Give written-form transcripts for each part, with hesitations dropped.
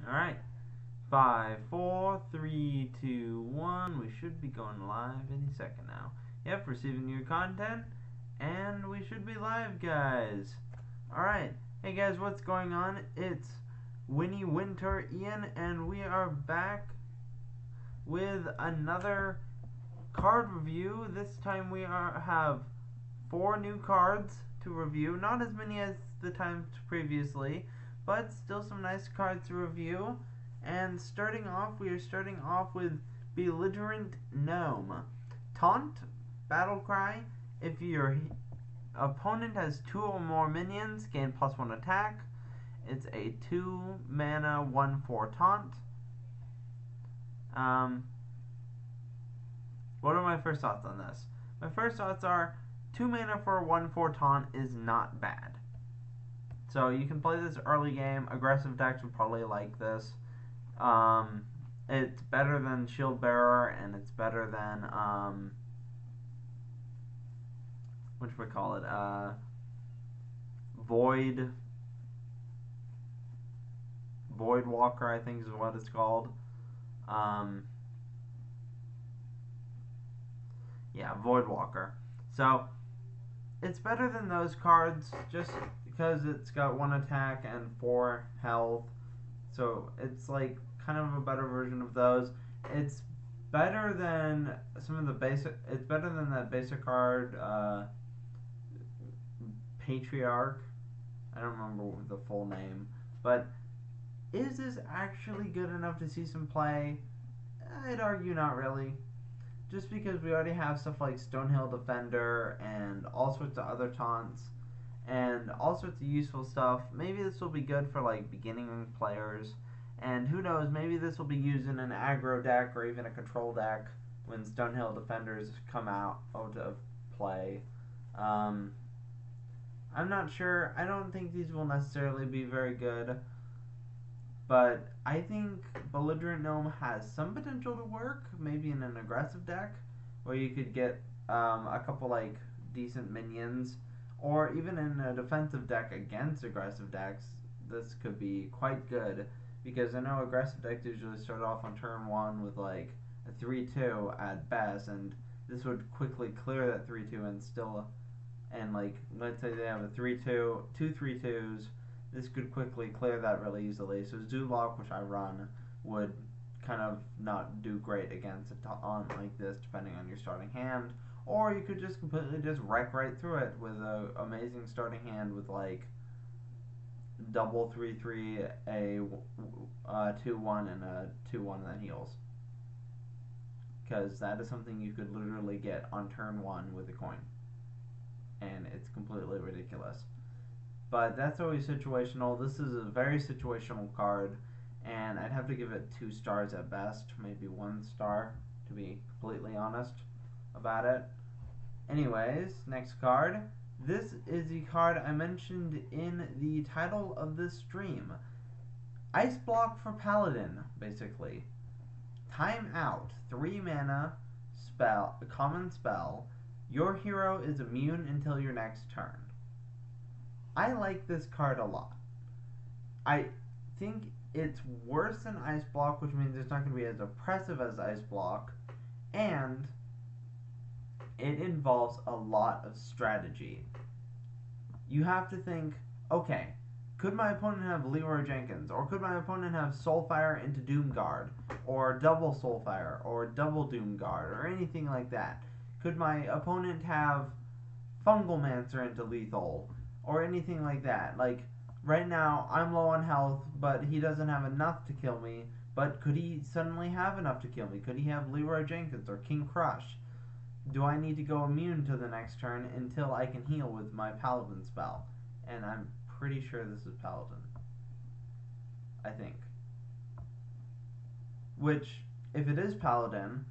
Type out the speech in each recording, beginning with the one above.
Alright. 5, 4, 3, 2, 1. We should be going live any second now. Yep, receiving new content. And we should be live, guys. Alright. Hey, guys, what's going on? It's Winnie Winter Ian, and we are back with another card review. This time we have 4 new cards to review. Not as many as the times previously, but still some nice cards to review. And we are starting off with Belligerent Gnome. Taunt, Battle Cry. If your opponent has 2 or more minions, gain +1 attack. It's a 2 mana 1/4 taunt. What are my first thoughts on this? My first thoughts are 2 mana for a 1/4 taunt is not bad. So you can play this early game. Aggressive decks would probably like this. It's better than Shield Bearer, and it's better than Void Walker, I think is what it's called. Yeah, Void Walker. So it's better than those cards just because it's got 1 attack and 4 health. So it's like kind of a better version of those. It's better than some of the basic. It's better than that basic card, Patriarch. I don't remember the full name, but is this actually good enough to see some play? I'd argue not really. Just because we already have stuff like Stonehill Defender and all sorts of other taunts and all sorts of useful stuff. Maybe this will be good for like beginning players, and who knows, maybe this will be used in an aggro deck or even a control deck when Stonehill Defenders come out of play. I'm not sure. I don't think these will necessarily be very good, but I think Belligerent Gnome has some potential to work, maybe in an aggressive deck where you could get a couple like decent minions, or even in a defensive deck against aggressive decks. This could be quite good, because I know aggressive decks usually start off on turn 1 with like a 3/2 at best, and this would quickly clear that 3/2 and like let's say they have a 3/2, 2 3/2s. This could quickly clear that really easily. So Zulok, which I run, would kind of not do great against a taunt like this, depending on your starting hand. Or you could just completely just wreck right through it with an amazing starting hand with like double 3/3, a 2/1, and a 2/1 that heals. Because that is something you could literally get on turn 1 with a coin. And it's completely ridiculous. But that's always situational. This is a very situational card, and I'd have to give it 2 stars at best, maybe 1 star, to be completely honest about it. Anyways, next card. This is the card I mentioned in the title of this stream. Ice Block for Paladin, basically. Time Out, 3 mana, spell, a common spell. Your hero is immune until your next turn. I like this card a lot. I think it's worse than Ice Block, which means it's not going to be as oppressive as Ice Block, and it involves a lot of strategy. You have to think, okay, could my opponent have Leroy Jenkins, or could my opponent have Soulfire into Doomguard, or double Soulfire, or double Doomguard, or anything like that? Could my opponent have Fungalmancer into Lethal, or anything like that? Like, right now, I'm low on health, but he doesn't have enough to kill me. But could he suddenly have enough to kill me? Could he have Leroy Jenkins or King Crush? Do I need to go immune to the next turn until I can heal with my Paladin spell? And I'm pretty sure this is Paladin. I think. Which, if it is Paladin,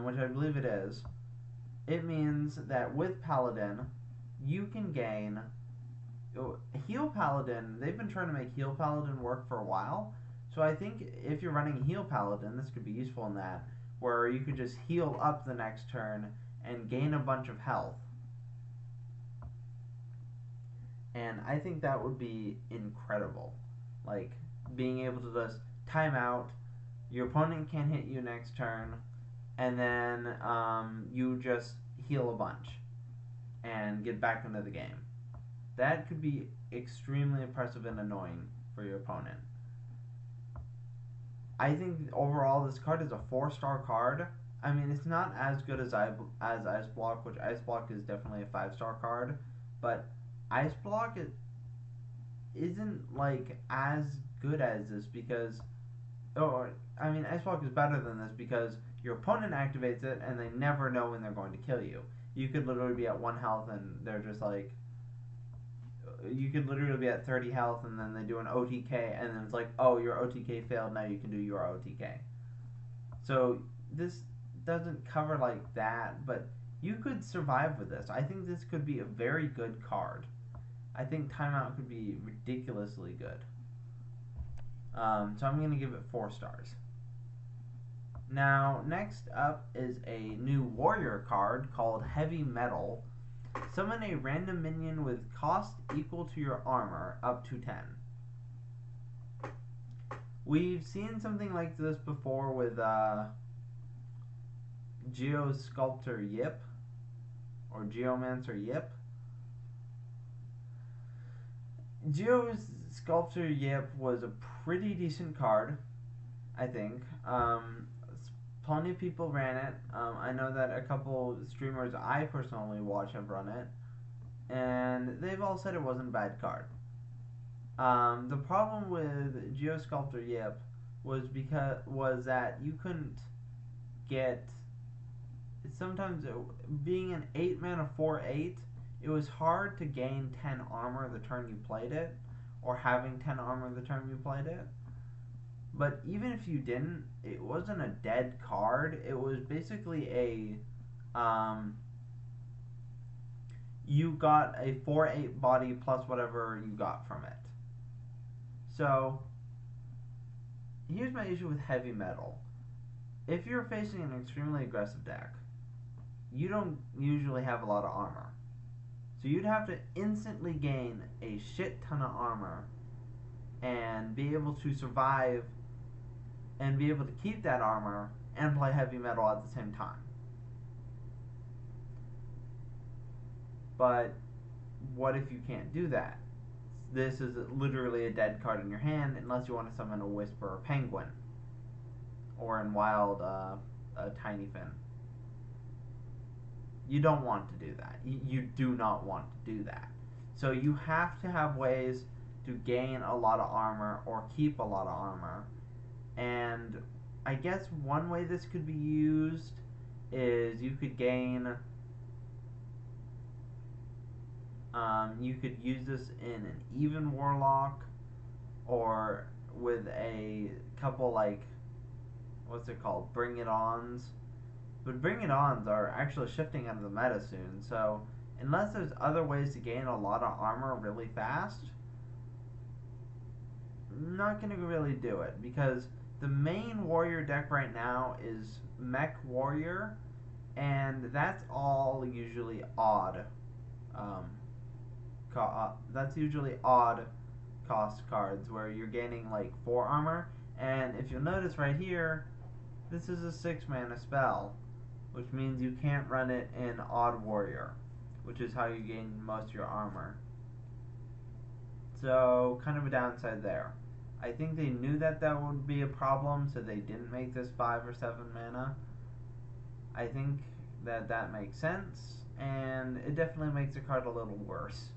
which I believe it is, it means that with Paladin, you can gain Heal Paladin. They've been trying to make Heal Paladin work for a while, so I think if you're running Heal Paladin, this could be useful in that, where you could just heal up the next turn and gain a bunch of health. And I think that would be incredible. Like, being able to just time out, your opponent can't hit you next turn, and then you just heal a bunch and get back into the game. That could be extremely impressive and annoying for your opponent. I think overall this card is a 4-star card. I mean, it's not as good as Ice Block, which Ice Block is definitely a 5-star card, but Ice Block isn't like as good as this because, I mean, Ice Block is better than this because your opponent activates it and they never know when they're going to kill you. You could literally be at 1 health and they're just like, you could literally be at 30 health and then they do an OTK and then it's like, oh, your OTK failed, now you can do your OTK. So this doesn't cover like that, but you could survive with this. I think this could be a very good card. I think Timeout could be ridiculously good. So I'm going to give it 4 stars. Now, next up is a new warrior card called Heavy Metal. Summon a random minion with cost equal to your armor, up to 10. We've seen something like this before with Geosculptor Yip, or Geomancer Yip. Geosculptor Yip was a pretty decent card, I think. Plenty of people ran it. I know that a couple streamers I personally watch have run it, and they've all said it wasn't a bad card. The problem with Geosculptor Yip was that you couldn't get. Sometimes being an 8-mana 4/8, it was hard to gain 10 armor the turn you played it, or having 10 armor the turn you played it. But even if you didn't, it wasn't a dead card. It was basically a you got a 4/8 body plus whatever you got from it. So here's my issue with Heavy Metal. If you're facing an extremely aggressive deck, you don't usually have a lot of armor. So you'd have to instantly gain a shit ton of armor and be able to survive and be able to keep that armor and play Heavy Metal at the same time. But what if you can't do that? This is literally a dead card in your hand unless you want to summon a Whisper or Penguin, or in Wild a Tiny Fin. You don't want to do that. You do not want to do that. So you have to have ways to gain a lot of armor or keep a lot of armor. And I guess one way this could be used is you could gain. You could use this in an even Warlock, or with a couple like, what's it called? Bring It Ons. But Bring It Ons are actually shifting out of the meta soon, so unless there's other ways to gain a lot of armor really fast, I'm not going to really do it, because the main warrior deck right now is Mech Warrior, and that's all usually odd. That's usually odd cost cards where you're gaining like 4 armor, and if you'll notice right here, this is a 6-mana spell, which means you can't run it in Odd Warrior, which is how you gain most of your armor. So, kind of a downside there. I think they knew that that would be a problem, so they didn't make this 5 or 7 mana. I think that that makes sense, and it definitely makes the card a little worse.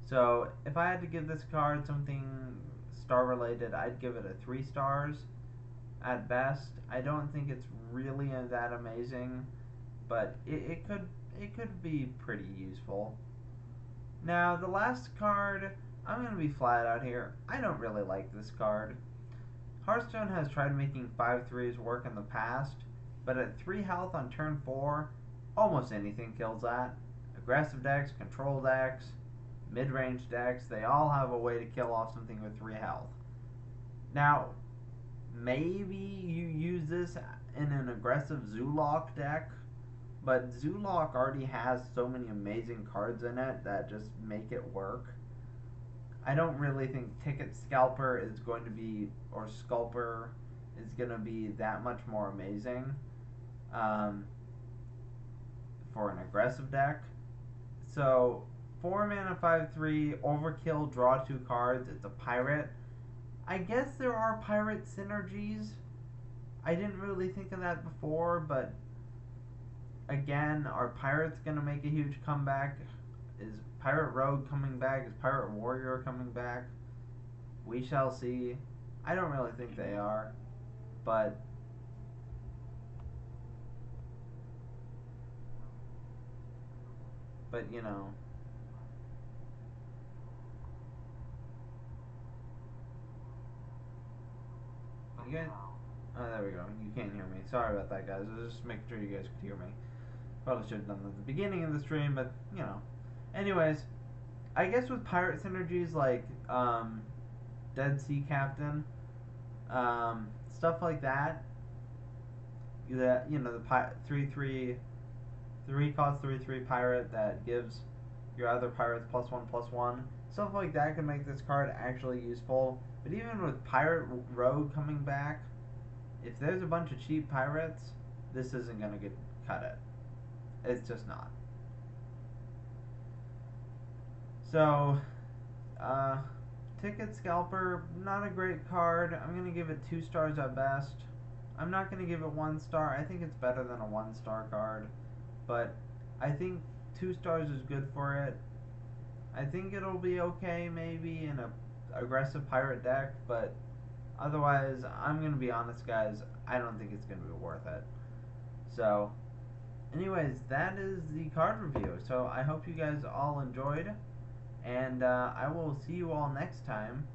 So, if I had to give this card something star-related, I'd give it a 3 stars at best. I don't think it's really that amazing, but it could be pretty useful. Now, the last card, I'm going to be flat out here. I don't really like this card. Hearthstone has tried making 5/3s work in the past, but at 3 health on turn 4, almost anything kills that. Aggressive decks, control decks, mid-range decks, they all have a way to kill off something with 3 health. Now, maybe you use this in an aggressive Zoolock deck, but Zoolock already has so many amazing cards in it that just make it work. I don't really think Ticket Scalper is going to be, or Scalper is going to be that much more amazing um, for an aggressive deck. So 4 mana 5/3 overkill, draw 2 cards. It's a pirate. I guess there are pirate synergies. I didn't really think of that before, but again, are pirates gonna make a huge comeback? Is Pirate Rogue coming back? Is Pirate Warrior coming back? We shall see. I don't really think they are, but you know, you guys. Oh, there we go. You can't hear me. Sorry about that, guys. I was just making sure you guys could hear me. Probably should have done that at the beginning of the stream, but you know. Anyways, I guess with pirate synergies like Dead Sea Captain, stuff like that. That you know the 3 cost 3/3 pirate that gives your other pirates +1/+1. Stuff like that can make this card actually useful. But even with Pirate Rogue coming back, if there's a bunch of cheap pirates, this isn't gonna cut it. It's just not. So, Ticket Scalper, not a great card. I'm gonna give it 2 stars at best. I'm not gonna give it 1 star. I think it's better than a 1-star card, but I think 2 stars is good for it. I think it'll be okay maybe in a aggressive pirate deck, but otherwise, I'm gonna be honest, guys. I don't think it's gonna be worth it. So, anyways, that is the card review. So I hope you guys all enjoyed, and I will see you all next time.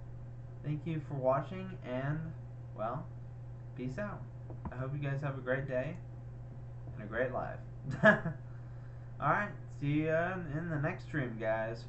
Thank you for watching, and well, peace out. I hope you guys have a great day and a great life. Alright, see you in the next stream, guys.